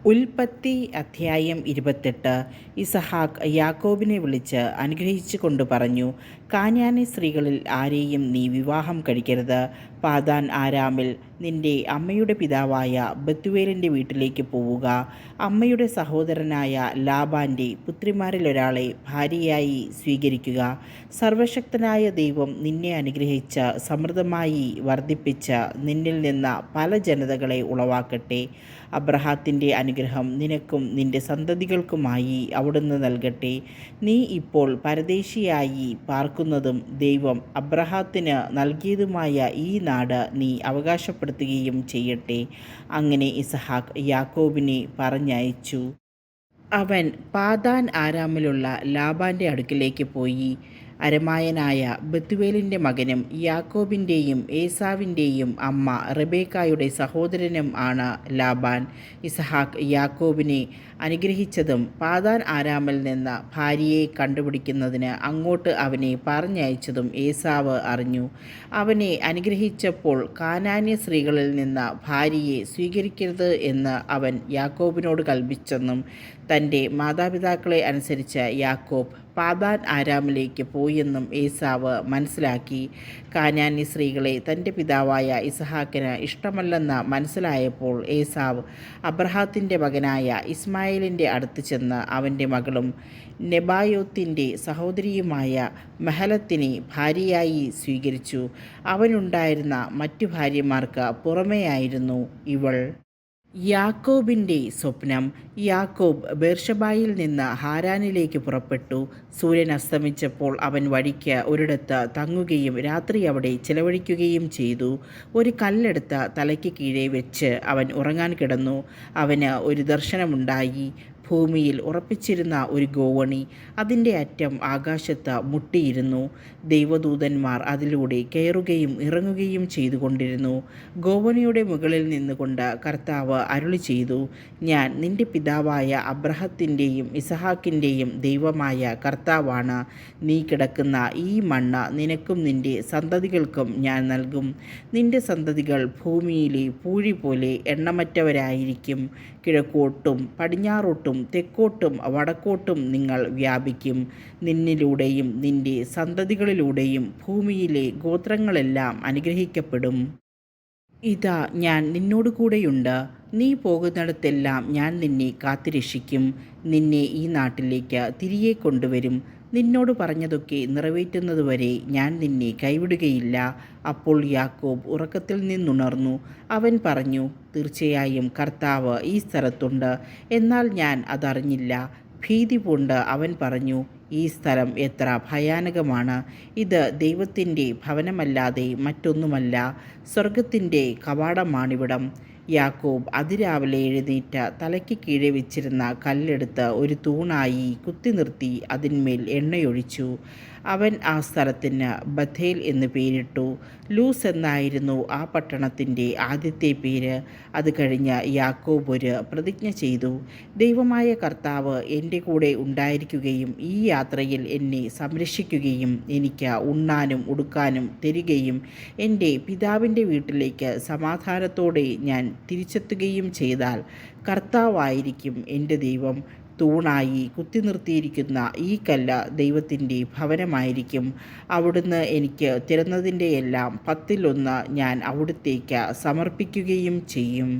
ഉൽപ്പത്തി അധ്യായം 28. ഇസഹാക്ക് യാക്കോബിനെ വിളിച്ച് അനുഗ്രഹിച്ചുകൊണ്ട് പറഞ്ഞു, കാനാന്യ സ്ത്രീകളിൽ ആരെയും നീ വിവാഹം കഴിക്കരുത്. പാദാൻ ആരാമിൽ നിന്റെ അമ്മയുടെ പിതാവായ ബെത്തുവേലിൻ്റെ വീട്ടിലേക്ക് പോവുക. അമ്മയുടെ സഹോദരനായ ലാബാൻ്റെ പുത്രിമാരിലൊരാളെ ഭാര്യയായി സ്വീകരിക്കുക. സർവശക്തനായ ദൈവം നിന്നെ അനുഗ്രഹിച്ച് സമൃദ്ധമായി വർദ്ധിപ്പിച്ച് നിന്നിൽ നിന്ന് പല ജനതകളെ ഉളവാക്കട്ടെ. അബ്രഹാത്തിൻ്റെ അനുഗ്രഹം നിനക്കും നിന്റെ സന്തതികൾക്കുമായി അവിടുന്ന് നൽകട്ടെ. നീ ഇപ്പോൾ പരദേശിയായി പാർക്കുന്നതും ദൈവം അബ്രഹാത്തിന് നൽകിയതുമായ ഈ നാട് നീ അവകാശപ്പെടുത്തുകയും ചെയ്യട്ടെ. അങ്ങനെ ഇസഹാക്ക് യാക്കോബിനെ പറഞ്ഞയച്ചു. അവൻ പാദാൻ ആരാമിലുള്ള ലാബാൻ്റെ അടുക്കിലേക്ക് പോയി. അരമായനായ ബെത്തുവേലിൻ്റെ മകനും യാക്കോബിൻ്റെയും ഏസാവിൻ്റെയും അമ്മ റെബേക്കായുടെ സഹോദരനും ആണ് ലാബാൻ. ഇസഹാക്ക് യാക്കോബിനെ അനുഗ്രഹിച്ചതും പാദാൻ ആരാമിൽ നിന്ന് ഭാര്യയെ കണ്ടുപിടിക്കുന്നതിന് അങ്ങോട്ട് അവനെ പറഞ്ഞയച്ചതും ഏസാവ് അറിഞ്ഞു. അവനെ അനുഗ്രഹിച്ചപ്പോൾ കാനാന്യ സ്ത്രീകളിൽ നിന്ന് ഭാര്യയെ സ്വീകരിക്കരുത് എന്ന് അവൻ യാക്കോബിനോട് കൽപ്പിച്ചെന്നും തൻ്റെ മാതാപിതാക്കളെ അനുസരിച്ച് യാക്കോബ് പാദാൻ ആരാമിലേക്ക് പോയെന്നും ഏസാവ് മനസ്സിലാക്കി. കാനാന്യ സ്ത്രീകളെ തൻ്റെ പിതാവായ ഇസഹാക്കിന് ഇഷ്ടമല്ലെന്ന് മനസ്സിലായപ്പോൾ ഏസാവ് അബ്രഹാത്തിൻ്റെ മകനായ ഇസ്മായേലിൻ്റെ അടുത്ത് ചെന്ന് അവൻ്റെ മകളും നെബായോത്തിൻ്റെ സഹോദരിയുമായ മഹലത്തിനെ ഭാര്യയായി സ്വീകരിച്ചു. അവനുണ്ടായിരുന്ന മറ്റു ഭാര്യമാർക്ക് പുറമെയായിരുന്നു ഇവൾ. യാക്കോബിൻ്റെ സ്വപ്നം. യാക്കോബ് ബേർഷബായിൽ നിന്ന് ഹാരാനിലേക്ക് പുറപ്പെട്ടു. സൂര്യൻ അസ്തമിച്ചപ്പോൾ അവൻ വഴിക്ക് ഒരിടത്ത് തങ്ങുകയും രാത്രി അവിടെ ചിലവഴിക്കുകയും ചെയ്തു. ഒരു കല്ലെടുത്ത് തലയ്ക്ക് കീഴെ വെച്ച് അവൻ ഉറങ്ങാൻ കിടന്നു. അവന് ഒരു ദർശനമുണ്ടായി. ഭൂമിയിൽ ഉറപ്പിച്ചിരുന്ന ഒരു ഗോവണി അതിൻ്റെ അറ്റം ആകാശത്ത് മുട്ടിയിരുന്നു. ദൈവദൂതന്മാർ അതിലൂടെ കയറുകയും ഇറങ്ങുകയും ചെയ്തുകൊണ്ടിരുന്നു. ഗോവണിയുടെ മുകളിൽ നിന്നുകൊണ്ട് കർത്താവ് അരുളി ചെയ്തു, ഞാൻ നിന്റെ പിതാവായ അബ്രഹത്തിൻ്റെയും ഇസഹാക്കിൻ്റെയും ദൈവമായ കർത്താവാണ്. നീ കിടക്കുന്ന ഈ മണ്ണ് നിനക്കും നിന്റെ സന്തതികൾക്കും ഞാൻ നൽകും. നിന്റെ സന്തതികൾ ഭൂമിയിലെ പൂഴി പോലെ എണ്ണമറ്റവരായിരിക്കും. കിഴക്കോട്ടും പടിഞ്ഞാറോട്ടും തെക്കോട്ടും വടക്കോട്ടും നിങ്ങൾ വ്യാപിക്കും. നിന്നിലൂടെയും നിന്റെ സന്തതികളിലൂടെയും ഭൂമിയിലെ ഗോത്രങ്ങളെല്ലാം അനുഗ്രഹിക്കപ്പെടും. ഇതാ, ഞാൻ നിന്നോട് കൂടെയുണ്ട്. നീ പോകുന്നിടത്തെല്ലാം ഞാൻ നിന്നെ കാത്തുരക്ഷിക്കും. നിന്നെ ഈ നാട്ടിലേക്ക് തിരികെ കൊണ്ടുവരും. നിന്നോട് പറഞ്ഞതൊക്കെ നിറവേറ്റുന്നതുവരെ ഞാൻ നിന്നെ കൈവിടുകയില്ല. അപ്പോൾ യാക്കോബ് ഉറക്കത്തിൽ നിന്നുണർന്നു. അവൻ പറഞ്ഞു, തീർച്ചയായും കർത്താവ് ഈ സ്ഥലത്തുണ്ട്, എന്നാൽ ഞാൻ അതറിഞ്ഞില്ല. ഭീതി പൂണ്ട് അവൻ പറഞ്ഞു, ഈ സ്ഥലം എത്ര ഭയാനകമാണ്! ഇത് ദൈവത്തിൻ്റെ ഭവനമല്ലാതെ മറ്റൊന്നുമല്ല. സ്വർഗത്തിൻ്റെ കവാടമാണിവിടം. യാക്കോബ് അതിരാവിലെ എഴുന്നേറ്റ് തലയ്ക്ക് കീഴെ വെച്ചിരുന്ന കല്ലെടുത്ത് ഒരു തൂണായി കുത്തി നിർത്തി അതിന്മേൽ എണ്ണയൊഴിച്ചു. അവൻ ആ സ്ഥലത്തിന് ബഥേൽ എന്ന് പേരിട്ടു. ലൂസ് എന്നായിരുന്നു ആ പട്ടണത്തിൻ്റെ ആദ്യത്തെ പേര്. അത് കഴിഞ്ഞ് യാക്കോബ് ഒരു പ്രതിജ്ഞ ചെയ്തു, ദൈവമായ കർത്താവ് എൻ്റെ കൂടെ ഉണ്ടായിരിക്കുകയും ഈ യാത്രയിൽ എന്നെ സംരക്ഷിക്കുകയും എനിക്ക് ഉണ്ണാനും ഉടുക്കാനും തരികയും എൻ്റെ പിതാവിൻ്റെ വീട്ടിലേക്ക് സമാധാനത്തോടെ ഞാൻ തിരിച്ചെത്തുകയും ചെയ്താൽ കർത്താവായിരിക്കും എൻ്റെ ദൈവം. തൂണായി കുത്തി നിർത്തിയിരിക്കുന്ന ഈ കല്ല് ദൈവത്തിൻ്റെ ഭവനമായിരിക്കും. അവിടുന്ന് എനിക്ക് തരുന്നതിൻ്റെയെല്ലാം 10-1 ഞാൻ അവിടുത്തേക്ക് സമർപ്പിക്കുകയും ചെയ്യും.